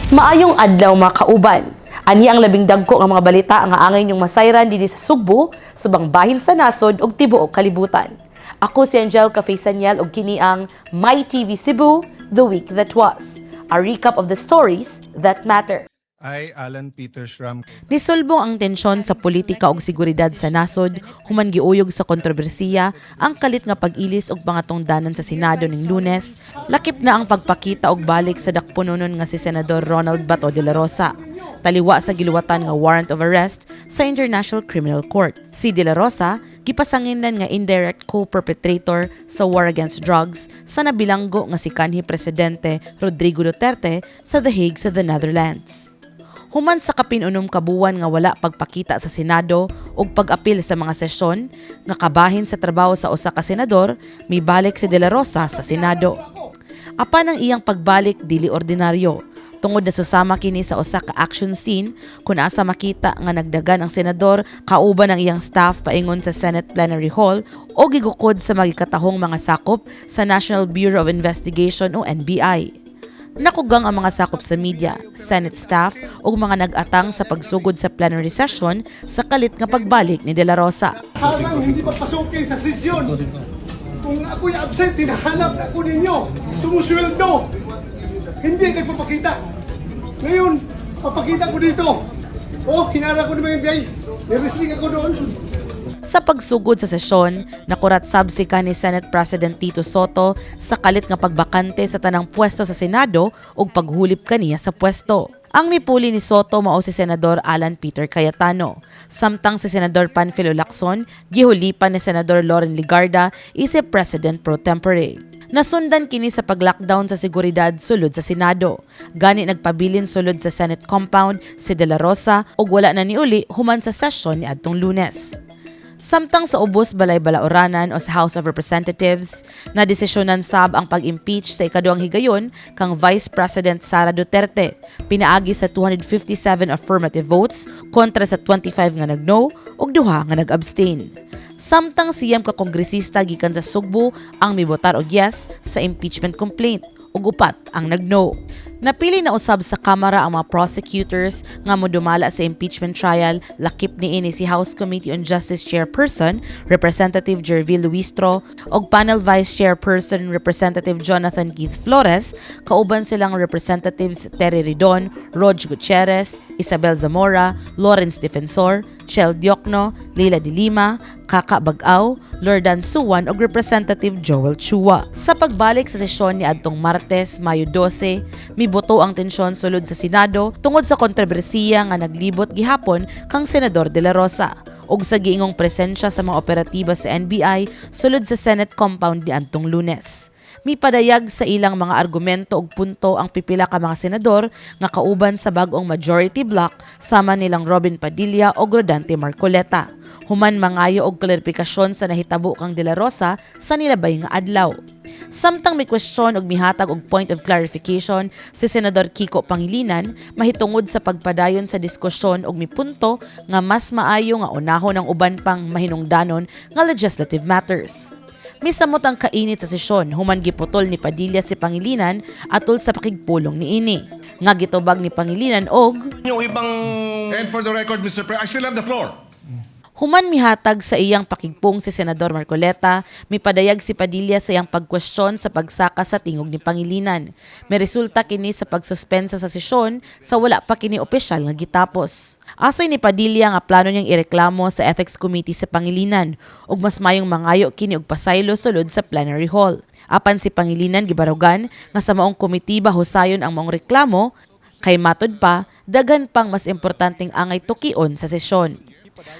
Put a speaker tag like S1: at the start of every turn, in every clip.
S1: Maayong adlaw mga kauban. Ani ang labing dagko nga mga balita nga angay nyong masayran dinhi sa Sugbo, sa bangbahin sa nasod ug tibuok kalibutan. Ako si Angel Cafesanyal ug kini ang My TV Cebu, The Week That Was. A recap of the stories that matter.
S2: I, Alan Peter Schramm.
S1: Nisulbong ang tensyon sa politika ug seguridad sa nasod, human giuyog sa kontrobersiya ang kalit nga pag-ilis ug pangatungdanan sa Senado ning Lunes, lakip na ang pagpakita og balik sa dakpunonon nga si Senador Ronald Bato de la Rosa. Taliwa sa giluwatan nga warrant of arrest sa International Criminal Court. Si de la Rosa gipasanginlan nga indirect co-perpetrator sa war against drugs sa nabilanggo nga si kanhi presidente Rodrigo Duterte sa The Hague sa the Netherlands. Human sa kapinunom kabuwan nga wala pagpakita sa Senado ug pag-apil sa mga sesyon nga kabahin sa trabaho sa usa ka senador, mibalik si De La Rosa sa Senado. Apan ang iyang pagbalik dili ordinaryo, tungod na susama kini sa usa ka action scene kung asa makita nga nagdagan ang senador kauban ang iyang staff paingon sa Senate Plenary Hall o gigukod sa magikatahong mga sakop sa National Bureau of Investigation o NBI. Nakugang ang mga sakop sa media, Senate staff o mga nag-atang sa pagsugod sa plenary session sa kalit nga pagbalik ni De La Rosa.
S3: Habang hindi pa pasukin sa sesyon, kung ako'y absent, hinahanap ako ninyo, sumusweldo, hindi nagpapakita. Ngayon, papakita ko dito. Oh, hinara ko ng mga NBI, niresling ako doon.
S1: Sa pagsugod sa sesyon, nakurat sabsika ni Senate President Tito Soto sa kalit nga pagbakante sa tanang pwesto sa Senado ug paghulip kaniya sa pwesto. Ang mipuli ni Soto mao si Senador Alan Peter Cayetano, samtang si Senador Panfilo Lacson gihulipan ni Senador Loren Legarda isip President pro tempore. Nasundan kini sa pag-lockdown sa seguridad sulod sa Senado. Gani nagpabilin sulod sa Senate compound si De La Rosa ug wala na niuli human sa sesyon ni adtong Lunes. Samtang sa ubos balay balaoranan o sa House of Representatives, na desisyonan sab ang pag-impeach sa ikaduhang higayon kang Vice President Sara Duterte, pinaagi sa 257 affirmative votes kontra sa 25 nga nag-no ug 2 nga nag-abstain. Samtang siyam ka kongresista gikan sa Sugbo ang mibotar og yes sa impeachment complaint ug upat ang nag-no. Napili na usab sa Kamara ang mga prosecutors nga modumala sa impeachment trial, lakip niini si House Committee on Justice Chairperson Representative Jervil Luistro ug Panel Vice Chairperson Representative Jonathan Keith Flores, kauban silang Representatives Terry Ridon, Rog Gutierrez, Isabel Zamora, Lawrence Defensor, Chel Diokno, Leila de Lima, Kaka Bagaw, Lordan Suwan ug Representative Joel Chua. Sa pagbalik sa sesyon ni adtong Martes, Mayo 12, miboto ang tensyon sulod sa Senado tungod sa kontrobersiya nga naglibot gihapon kang Senador De La Rosa ug sa giingong presensya sa mga operatiba sa NBI sulod sa Senate compound ni adtong Lunes. Mipadayag sa ilang mga argumento ug punto ang pipila ka mga senador nga kauban sa bag-ong majority bloc sama nilang Robin Padilla ug Rodante Marcoleta. Human mangayo og klarifikasyon sa nahitabo kang De La Rosa sa nilabay nga adlaw. Samtang may question og mihatag og point of clarification si Senador Kiko Pangilinan mahitungod sa pagpadayon sa diskusyon og mipunto nga mas maayo nga unahon ang uban pang mahinungdanon nga legislative matters. Misamot ang kainit sa sesyon, human giputol ni Padilla si Pangilinan atol sa pakigpulong niini. Nga gitubag ni Pangilinan og
S4: Yung ibang...
S2: And for the record, Mr. President, I still have the floor.
S1: human mihatag sa iyang pakigpong si Senador Marcoleta, mipadayag si Padilla sa iyang pagkwestiyon sa pagsaka sa tingog ni Pangilinan. May resulta kini sa pagsuspensa sa sesyon sa wala pa kini opisyal nga gitapos. Asoy ni Padilla nga plano niyang ireklamo sa Ethics Committee sa Pangilinan ug mas mayong mangayo kini og pasaylo sulod sa plenary hall. Apan si Pangilinan gibarugan nga sa maong komitiba husayon ang maong reklamo, kay matud pa, dagan pang mas importanteng angay tukion sa sesyon.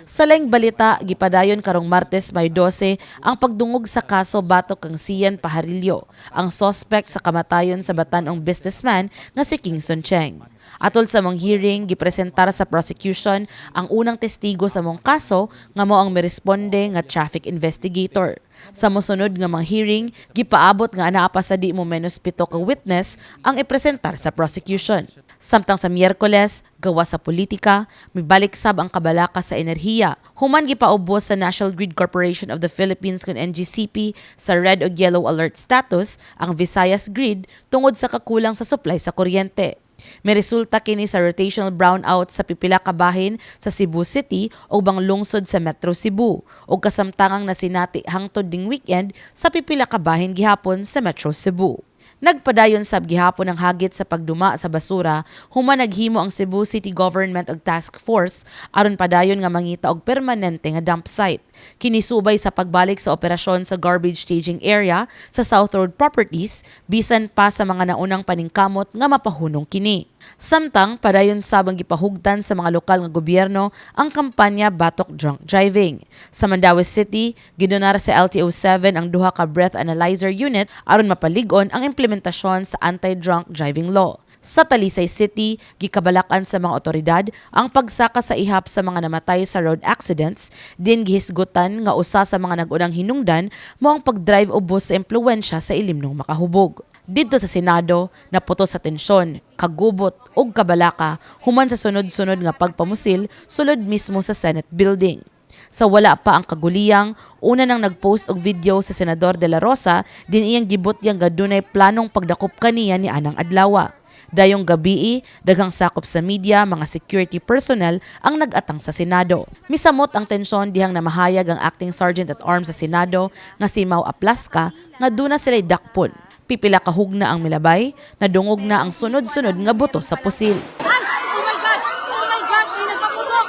S1: Sa laing balita, gipadayon karong Martes, May 12 ang pagdungog sa kaso batok kang Sian Pajarillo, ang suspect sa kamatayon sa Batanong businessman nga si Kingston Cheng. Atol sa mong hearing, gipresentar sa prosecution ang unang testigo sa mong kaso nga mao ang miresponde nga traffic investigator. Sa mosunod nga mga hearing, gipaabot nga anaa pa sa di mo menos 7 ka witness ang ipresentar sa prosecution. Samtang sa Miyerkules, gawa sa politika, mibalik sab ang kabalaka sa enerhiya. Human gipaubos sa National Grid Corporation of the Philippines kun NGCP sa red o yellow alert status ang Visayas Grid tungod sa kakulang sa supply sa kuryente. May resulta kini sa rotational brownout sa pipila ka bahin sa Cebu City o bang lungsod sa Metro Cebu o kasamtangang nasinati hangtod ding weekend sa pipila ka bahin gihapon sa Metro Cebu. Nagpadayon sab gihapon ang hagit sa pagduma sa basura human naghimo ang Cebu City Government og task force aron padayon nga mangita og permanente nga dump site. Kinisubay sa pagbalik sa operasyon sa garbage staging area sa South Road Properties bisan pa sa mga naunang paningkamot nga mapahunong kini. Samtang padayon sabang gipahugdan sa mga lokal nga gobyerno ang kampanya Batok Drunk Driving. Sa Mandaue City, gidonar sa LTO-7 ang duha ka breath analyzer unit aron mapalig-on ang implementasyon sa anti-drunk driving law. Sa Talisay City, gikabalakan sa mga otoridad ang pagsaka sa ihap sa mga namatay sa road accidents, din gihisgutan nga usa sa mga nag-unang hinungdan mao ang pagdrive o bus sa impluwensya sa ilimnong makahubog. Dito sa Senado, naputo sa tensyon, kagubot ug kabalaka human sa sunod-sunod nga pagpamusil sulod mismo sa Senate building. Sa wala pa ang kaguliyang, una nang nagpost og video sa Senador De La Rosa din iyang gibutyang gadunay planong pagdakop kaniya ni anang adlaw. Dayong gabii, daghang sakop sa media, mga security personnel ang nag-atang sa Senado. Misamot ang tensyon dihang namahayag ang Acting Sergeant at Arms sa Senado nga si Mau Aplasca nga duna sila'y dakpon. Pipila ka hugna ang milabay, nadungog na ang sunod-sunod nga buto sa pusil.
S4: Oh my God! Oh my God! May nagpaputok!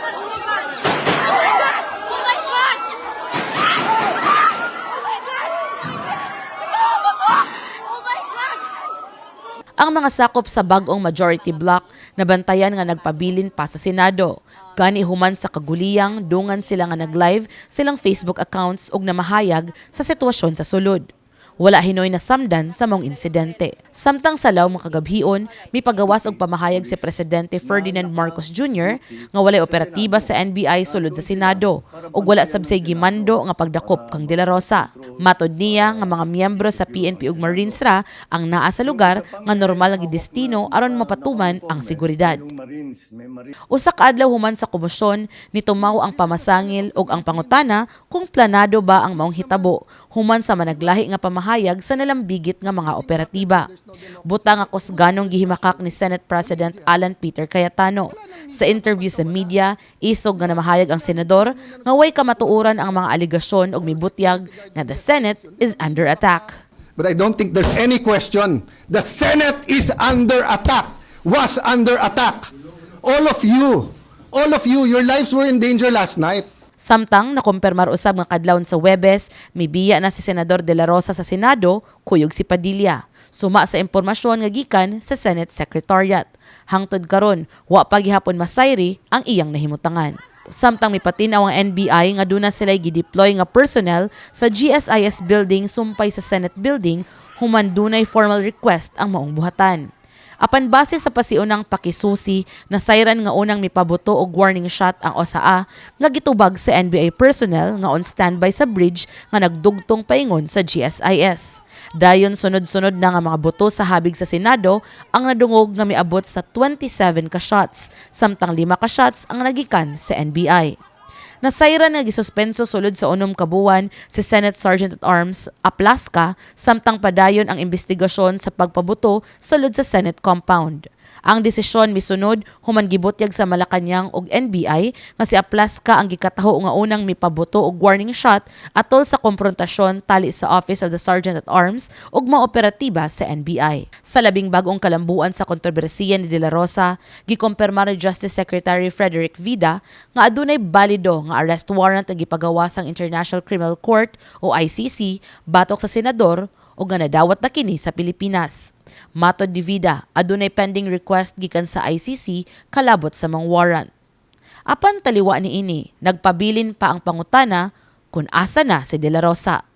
S4: Oh my God! Oh my God! Oh my God! Oh my God!
S1: Ang mga sakop sa bag-ong majority block nabantayan nga nagpabilin pa sa Senado. Gani human sa kaguliyang, dungan sila nga nag-live silang Facebook accounts ug namahayag sa sitwasyon sa sulod. Wala hinoy na samdan sa mong insidente. Samtang sa law mga kagabhion, may pagawas og pamahayag si Presidente Ferdinand Marcos Jr. nga walay operatiba sa NBI sulod sa Senado ug wala sabsay gimando nga pagdakop kang De La Rosa. Matod niya nga mga miyembro sa PNP ug Marines ra ang naa sa lugar nga normal nga gidestino aron mapatuman ang seguridad. Usa ka adlaw human sa komosyon nitumaw ang pamasangil ug ang pangutana kung planado ba ang maong hitabo human sa managlahi nga pamahayag sa nalambigit nga mga operatiba. Butang nga kusganong gihimakak ni Senate President Alan Peter Cayetano. Sa interview sa media, isog nga namahayag ang senador nga way kamatuoran ang mga aligasyon ug mibutyag nga the Senate is under attack.
S5: But I don't think there's any question. The Senate is under attack, was under attack. All of you, your lives were in danger last night.
S1: Samtang nakumpirmar usab nga kadlawon sa Huwebes, mibiya na si Senador De La Rosa sa Senado, kuyog si Padilla. Suma sa impormasyon nga gikan sa Senate Secretariat. Hangtod karon, wa pa gihapon masayri ang iyang nahimutangan. Samtang mipatinaw ang NBI nga duna sila'y gideploy nga personnel sa GSIS building sumpay sa Senate building human dunay formal request ang maong buhatan. Apan base sa pasiunang pakisusi, nasayran nga unang mipabuto og warning shot ang OSA nga gitubag sa NBI personnel nga on standby sa bridge nga nagdugtong paingon sa GSIS. Dayon sunod-sunod na nga mga buto sa habig sa Senado ang nadungog nga miabot sa 27 ka shots, samtang 5 ka shots ang nagikan sa NBI. Nasayran nga gisuspenso sulod sa 6 ka buwan si Senate Sergeant at Arms Aplasca samtang padayon ang investigasyon sa pagpabuto sulod sa Senate compound. Ang desisyon misunod human gibutyag sa Malacañang ug NBI nga si Aplasca ang gikataho nga unang mipabuto og warning shot atol sa komprontasyon tali sa Office of the Sergeant at Arms ug mga operatiba sa NBI. Sa labing bag-ong kalambuan sa kontrobersiya ni De La Rosa, gikumpirma ni Justice Secretary Frederick Vida nga adunay balido nga arrest warrant ang gipagawas sang International Criminal Court o ICC batok sa senador o nga nadawat na kini sa Pilipinas. Matod ni Vida, adunay pending request gikan sa ICC kalabot sa mga warrant. Apan taliwa ni ini, nagpabilin pa ang pangutana kung asa na si De La Rosa.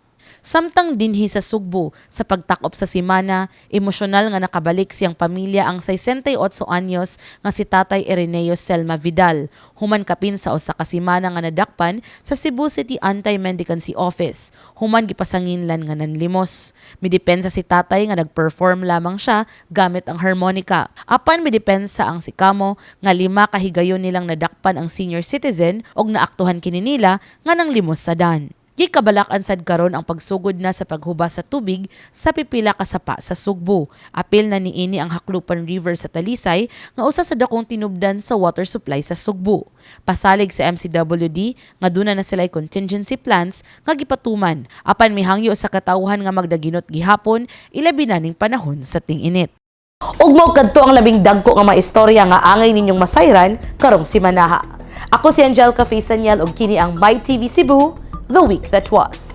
S1: Samtang dinhi sa Sugbo sa pagtakop sa simana, emosyonal nga nakabalik siyang pamilya ang 68 anyos nga si Tatay Ireneo Selma Vidal, human kapin sa usa ka simana nga nadakpan sa Cebu City Anti-Mendicancy Office, human gipasanginlan nga nanlimos. Midepensa si Tatay nga nagperform lamang siya gamit ang harmonika. Apan midepensa ang si Kamo nga 5 kahigayon nilang nadakpan ang senior citizen og naaktuhan kini nila nga nanglimos sa dan. Gikabalakan sad karon ang pagsugod na sa paghubas sa tubig sa pipila ka sapa sa Sugbo. Apil na niini ang Haklupan River sa Talisay nga usa sa dakong tinubdan sa water supply sa Sugbo. Pasalig sa MCWD nga duna na sila'y contingency plans nga gipatuman apan mihangyo sa katawhan nga magdaginot gihapon ilabi na ning panahon sa ting-init. Ug mao kadto ang labing dagko nga maistorya nga angay ninyong masayran karong simanaha. Ako si Angelica Faisaniel ug kini ang My TV Cebu, The Week That Was.